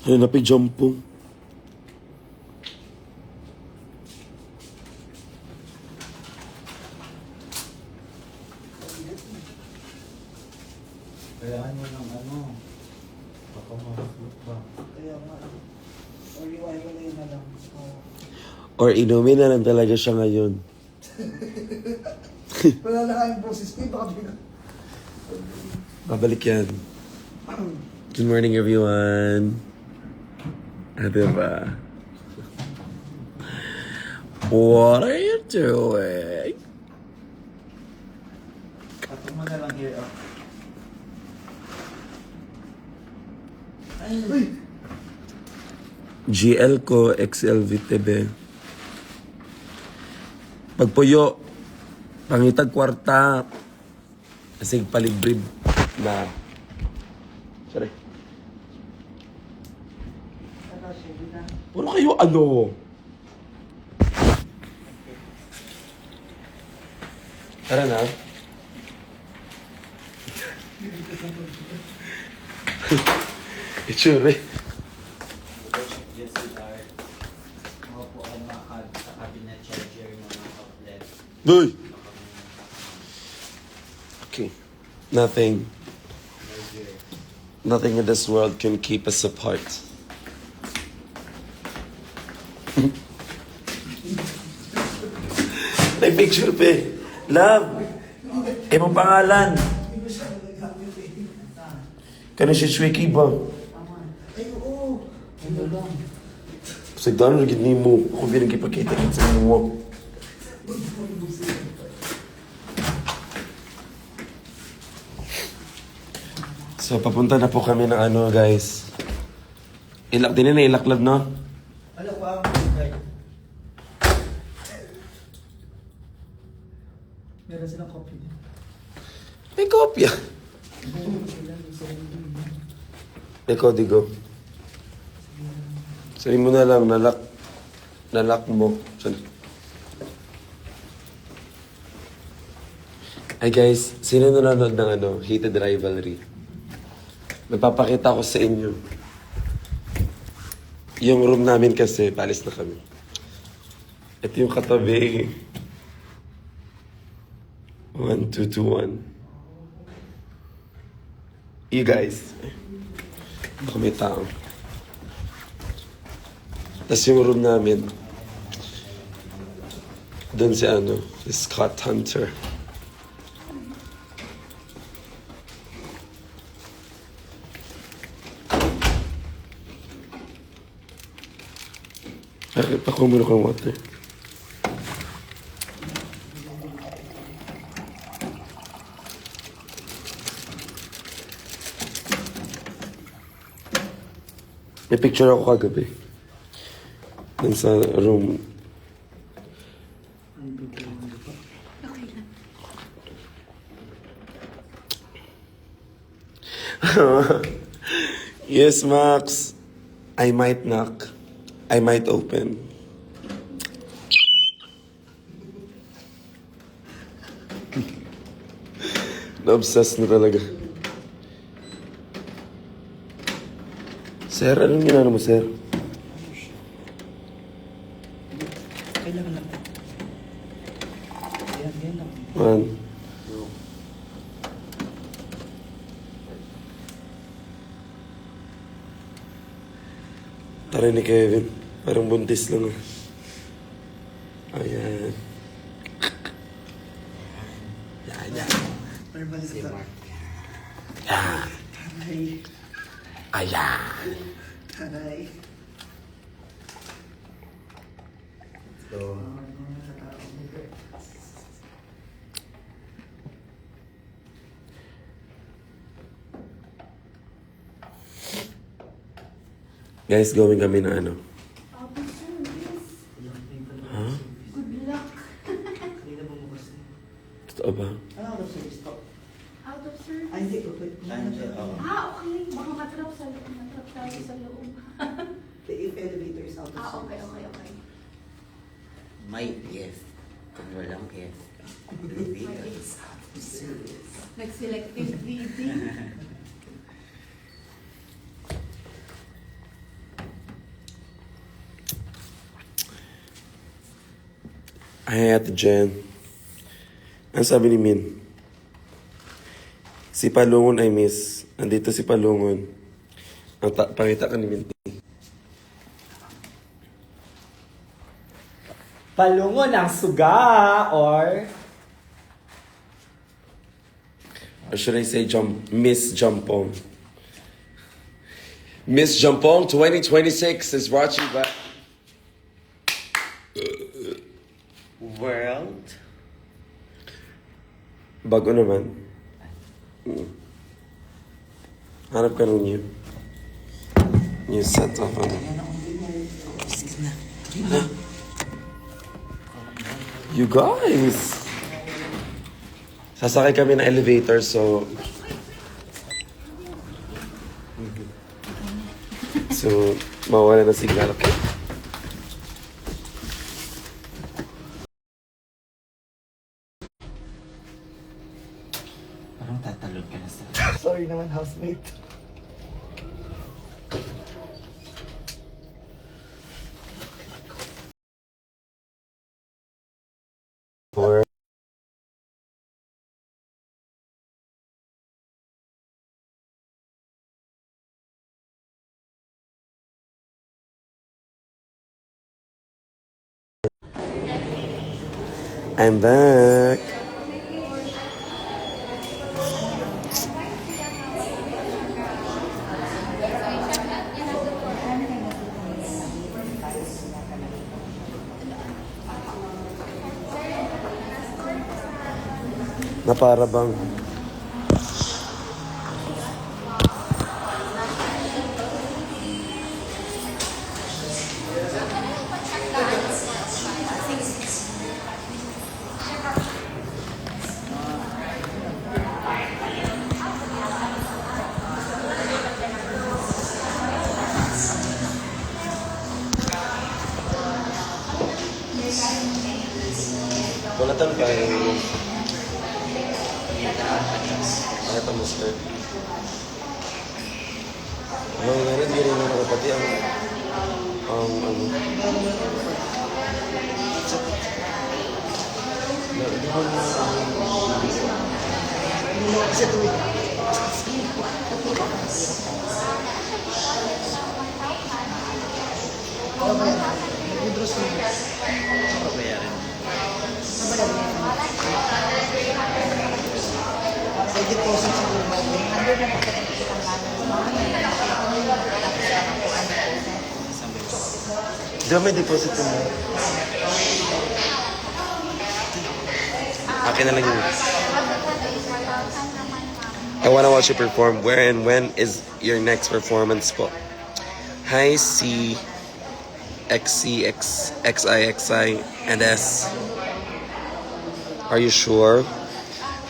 Ay, napijump po. Kailangan mo ng ano, baka mahulog ba? Kaya nga, or iwahiwalay na lang. Oo. Or inumin na lang talaga siya ngayon. Wala na kayong boses ko, baka bigla. Babalik yan. Good morning, everyone. Diba? What are you doing? At mo na lang here up. Uy! GL ko, XL VTB. Pagpuyo, pangitag kwarta, kasi palibrib na. Sorry. Ano siya, di na. Wala kayo ano? Tara na. Itsure. Yes, we are. Mga po ang sa cabinet charger ng mga outlet. Doy! Okay. Nothing. Nothing in this world can keep us apart. May picture pa eh. Love! Eh, mong pangalan. Hindi ko siya nagagamit eh. Kano si Shweki ba? Ay, oo. Ano lang. Sa gano'n lagi ni mo. Ako binagipakita ka sa mo. So, papunta na po kami ng ano, guys. Ilak din na ilaklab, no? Ano ko ang card? Meron silang copy niya. May kopya. May kodigo. Sabi mo na lang, nalak mo. Ay guys, sino nanonood ng ano, Heated Rivalry? Magpapakita ko sa inyo. Yung room namin kasi, palis na kami. Ito yung katabi. 1, 2, 2, 1. You guys. Baka may tao. Tapos yung room namin, doon si ano, si Scott Hunter. Ay, pakumuro kong water. May picture ako kagabi. Dun sa room. Yes, Max. I might knock. I might open. Na-obsessed na talaga. Sir, anong ginano mo, sir? Kailangan lang. Yan lang. Man. Tara ni Kevin. Parang buntis lang. Ayan. Yan. Normal na ta. Yan. Taray. Ayan. Taray. So, Guys, going kami na ano. Happy service. Ha? Good luck. Kanina mo mo kasi. Totoo ba? Ano ako sa stop? Out of service. Ay, hindi ko. Nandiyan, oo. Okay. Baka matrap sa loob. Matrap tayo sa loob. If elevator is out of Okay. service. may yes. Kung walang yes. Elevators. Nag-selective reading. Ay, Ate Jen. Ang sabi ni Min? Si Palungon ay miss. Andito si Palungon. Pakita ka ni Minty. Palungon ang suga or should I say Miss Jampong? Miss Jampong 2026 is brought to you by world? Bago naman. Hanap ka ng new set of You guys! Sasakay kami ng elevator, so... So, mawala na signal. Okay? Parang tatalon ka na sa... Sorry naman, housemate. For... I'm back. Na para bang wala tan kayo. Ito mo sir. Ano nga rin, hindi rin na nakapati ang ano. Di ba Di ba may deposit mo? Akin na lang yun. I wanna watch you perform. Where and when is your next performance po? Hi, C, XC, XI, and S. Are you sure?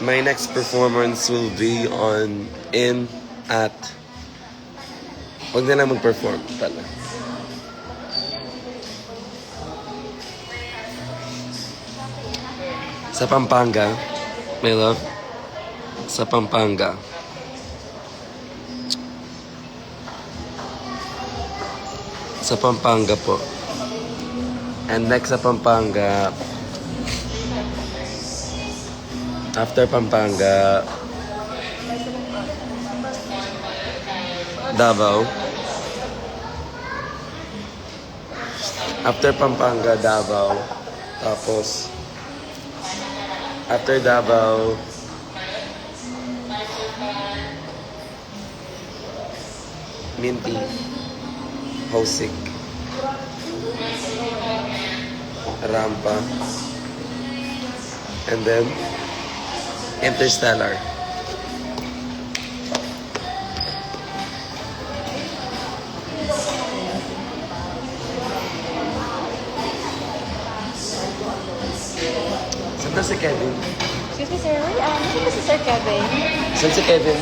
My next performance will be at... Huwag na lang mag-perform pala. Sa Pampanga, my love. Sa Pampanga. Sa Pampanga po. And next sa Pampanga, after Pampanga, Davao. After Pampanga, Davao. Tapos, after Davao, Minty, Hosik, Rampa, and then Interstellar. Saan na si Kevin? Excuse me, sir. Nasaan ba si Sir Kevin? Saan si Kevin?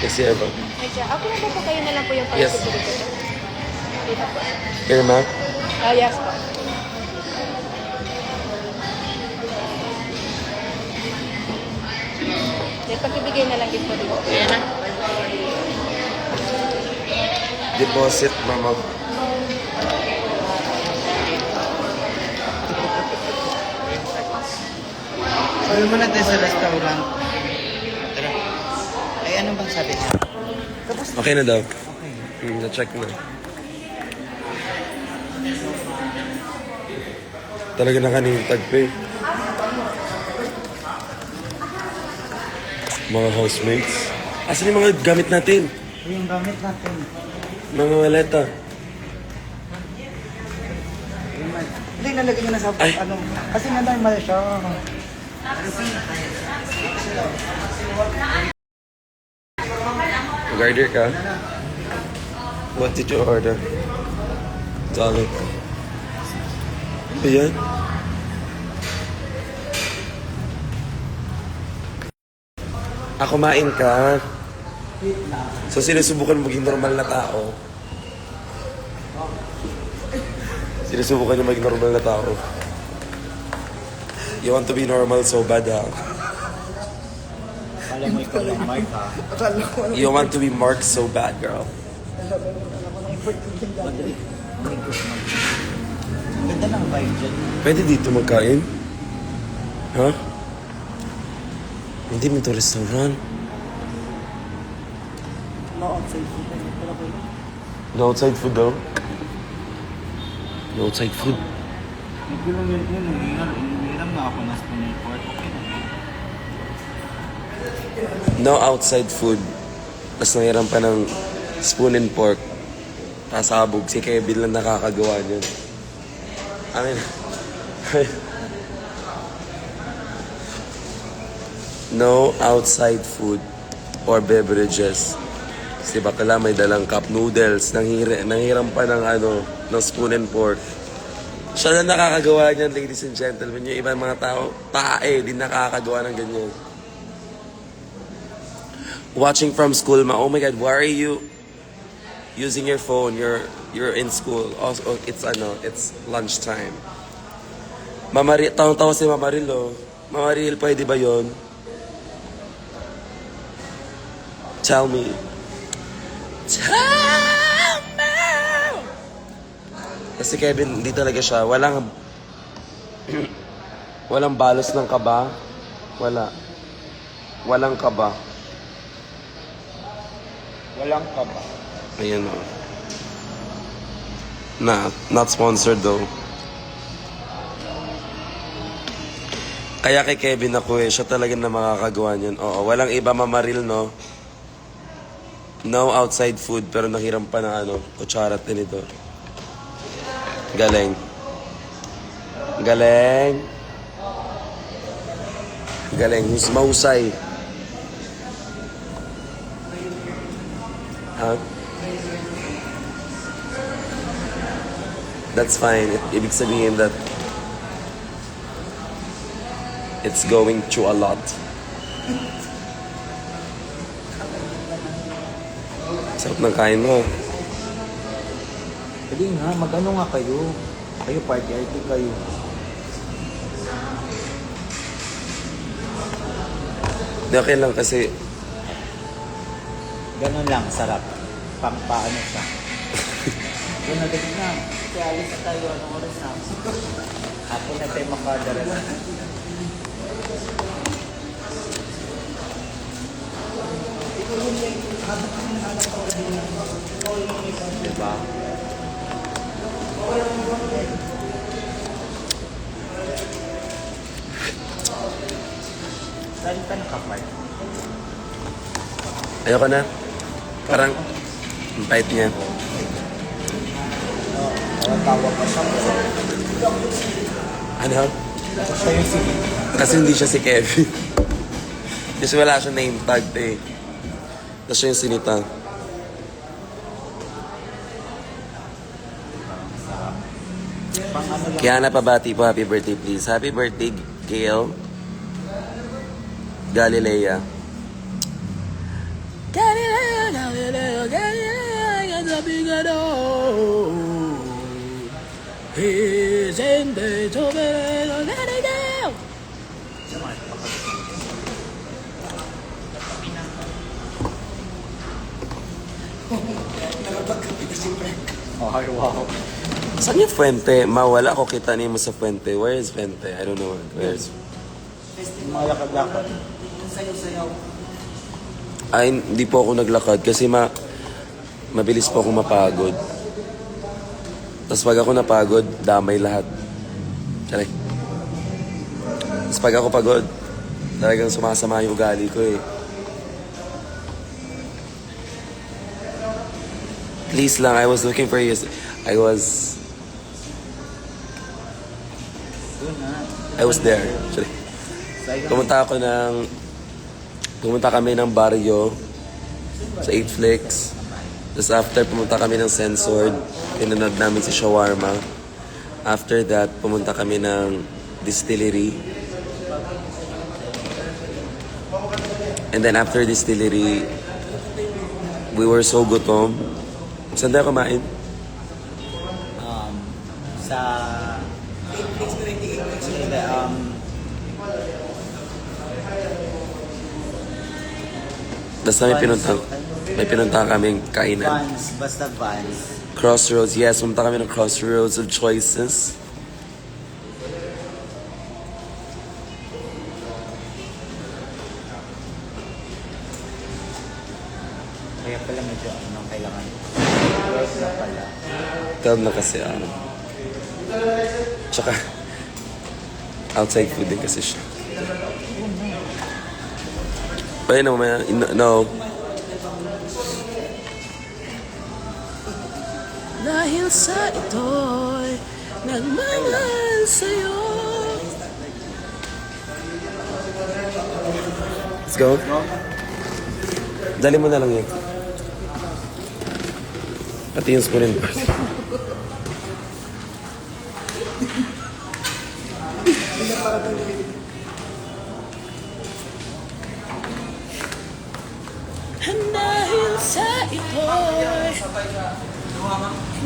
Kasi ano? Okay na po kayo na lang po yung Yes. pag-security ko. Dito po. Irma? Yes po. Then, pag-ibigay na lang din po dito. Ayan na. Deposit, mama. Order muna tayo sa restaurant. Tara. Ay, ano bang sabi niya? Tapos, Okay na daw. okay. Na-check na. Talaga na kanina tagpay. Mga housemates. Asan yung mga gamit natin? Yung gamit natin. Mga waleta. Hindi, nalagay niya na sa Ay. ano. Kasi nga normal siya. Order ka? What did you order? Solid. Ayan. Kumain ka. So sinusubukan maging normal na tao. Sinusubukan niya maging normal na tao. You want to be normal so bad, ha? Alam mo ikaw lang, Mark, ha? You want to be marked so bad, girl. Madali. Ganda ng vibe dyan. Pwede dito magkain? Ha? Hindi mo ito restaurant. No outside food. Pero pwede. No outside food daw? No outside food. Nagulong yun yun. Hiram nga ako na spoon and fork. Okay na. No outside food. Tapos nangiram pa ng spoon and pork. Pasabog. Si Kevin lang nakakagawa niyan. Amin. No outside food or beverages. Si bakla may dalang cup noodles. Nanghiram pa ng ng spoon and pork. Siya lang nakakagawa niyan, ladies and gentlemen. Yung ibang mga tao, tae, din nakakagawa ng ganyan. Watching from school, oh my God, why are you using your phone? You're in school. Also, it's lunchtime. Tawang-tawa si Mama Ril, oh. Mama Ril, pwede ba yun? Tell me. Tell me! Kasi Kevin, hindi talaga siya. Walang balos ng kaba. Walang kaba. Walang ka ba? Ayan o. Not sponsored though. Kaya kay Kevin ako siya talaga na makakagawa niyan. Oo, walang iba mamaril, no? No outside food, pero nahiram pa ng kutsara din ito. Galing. Galing. Galing. Mahusay. Huh? That's fine. Ibig sabihin that it's going through a lot. Sarap ng kain mo. Pwede nga, mag-ano nga kayo. Kayo party kayo. Hindi, okay lang kasi Ganun lang, sarap. Pampaano siya. Ganun din na. Kaya alis na tayo, anong oras na? Ako na tayo makadara na. Diba? Saan ka nakapart? ayoko na. Parang ang bait niya. Tawag pa siya. Ano? Siya yung sige. Kasi hindi siya si Kevin. Kasi wala siya name tag eh. Tapos siya yung sinita. Pang ano lang. Kaya napabati po, happy birthday please. Happy birthday, Gail Galilea. Galileo, Galileo, Galileo, Galileo, He's in the Galileo, Galileo. Ay, wow. Saan yung Fuente? Mawala ko kita niyo mo sa Fuente. Where is Fuente? I don't know. Where is... Yung mga lakad-lakad. Yung sayo-sayaw. Ay, hindi po ako naglakad kasi mabilis po ako mapagod. Tapos pag ako napagod, damay lahat. Tsari. Tapos pag ako pagod, talagang sumasama yung ugali ko eh. Please lang, I was looking for you. I was Doon na. there. Tsari. Pumunta kami ng Barrio sa 8 Flicks. Tapos after, pumunta kami ng Censored. Pinanood namin si Shawarma. After that, pumunta kami ng Distillery. And then after Distillery, we were so gutom. Saan tayo kumain? Sa... Hindi, Basta may pinunta kaming kainan. Vans, basta Vans. Crossroads, yes. Pumunta kami ng Crossroads of Choices. Kaya pala medyo kailangan. Work na pala. 12 na kasi Tsaka, outside food din kasi siya. Pwede na mamaya. No. Dahil sa ito'y nagmamahal sa'yo. Let's go. Dali mo na lang yun. Pati yung spoon and bars. Dahil sa ito'y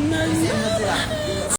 nagmamahal